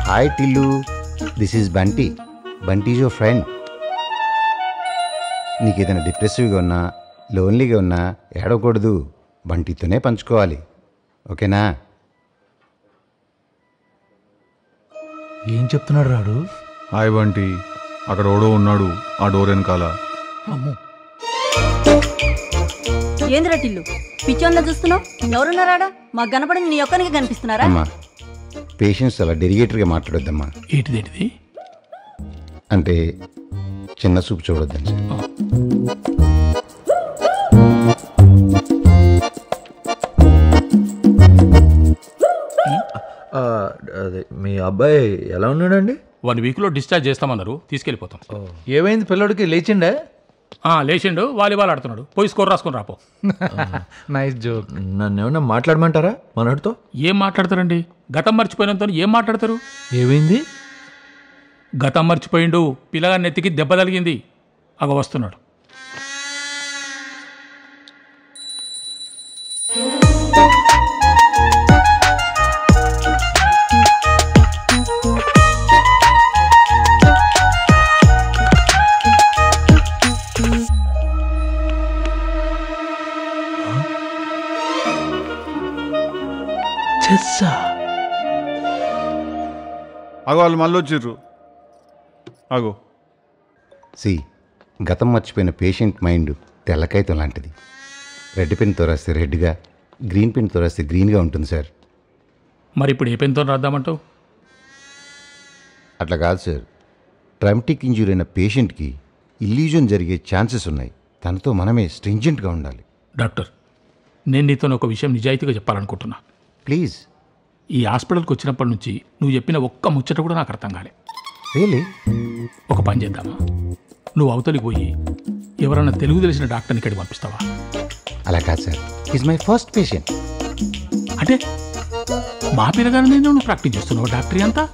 Hi Tillu, this is Bunty. Bunty is your friend. నీకు ఏదైనా డిప్రెసివ్గా ఉన్నా, లోన్లీగా ఉన్నా ఏడవకూడదు, బంటితోనే పంచుకోవాలి. ఓకేనా? ఏం చెప్తున్నాడు రాడు? హాయ్ బంటి, అక్కడ ఓడో ఉన్నాడు ఆ డోర్ వెనకాల. అమ్మో, ఏందిరా టిల్లు పిచ్చోన్లా చూస్తున్నావు? ఎవరున్నారాడా? మాకు కనపడింది నీ ఒక్కనికి కనిపిస్తున్నారా? అమ్మా, పేషెంట్స్ అలా డెరిగేటర్గా మాట్లాడొద్దమ్మా. ఏంటిదేంటిది? అంటే చిన్న చూపు చూడొద్దని సార్. అదే మీ అబ్బాయి ఎలా ఉన్నాడండి? 1 వీక్లో డిశ్చార్జ్ చేస్తామన్నారు, తీసుకెళ్ళిపోతాం. ఏమైంది పిల్లడికి? లేచిండే? లేచిండు, వాలీబాల్ ఆడుతున్నాడు. పోయి స్కోర్ రాసుకొని రాపో. Nice joke. నన్ను ఏమన్నా మాట్లాడమంటారా మనడితో? ఏం మాట్లాడతారండి? గతం మర్చిపోయినంత ఏం మాట్లాడతారు? ఏమైంది? గతం మర్చిపోయిండు, పిల్లగాని నెత్తికి దెబ్బ తగిలింది, అగ వస్తున్నాడు. అగో వాళ్ళు మళ్ళీ వచ్చిర్రు. అగో సి, గతం మర్చిపోయిన పేషెంట్ మైండ్ తెల్లకాయతం లాంటిది. రెడ్ పెన్తో రాస్తే రెడ్గా, గ్రీన్ పెన్తో రాస్తే గ్రీన్గా ఉంటుంది సార్. మరి ఇప్పుడు ఏ పెన్తో రాద్దామంటావు? అట్లా కాదు సార్. ట్రామటిక్ ఇంజూరీ అయిన పేషెంట్కి ఇల్యూజన్ జరిగే ఛాన్సెస్ ఉన్నాయి. తనతో మనమే స్ట్రింజెంట్గా ఉండాలి. డాక్టర్, నేను నీతో ఒక విషయం నిజాయితీగా చెప్పాలనుకుంటున్నా. ప్లీజ్. ఈ హాస్పిటల్కి వచ్చినప్పటి నుంచి నువ్వు చెప్పిన ఒక్క ముచ్చట కూడా నాకు అర్థం కాలే. రియలీ? ఒక పని చేద్దామా? నువ్వు అవతలికి పోయి ఎవరన్నా తెలుగు తెలిసిన డాక్టర్ని ఇక్కడికి పంపిస్తావా? అలా కాదు sir, is my first patient. అంటే మా పిల్లగానే నువ్వు ప్రాక్టీస్ చేస్తున్నావు డాక్టరీ అంతా?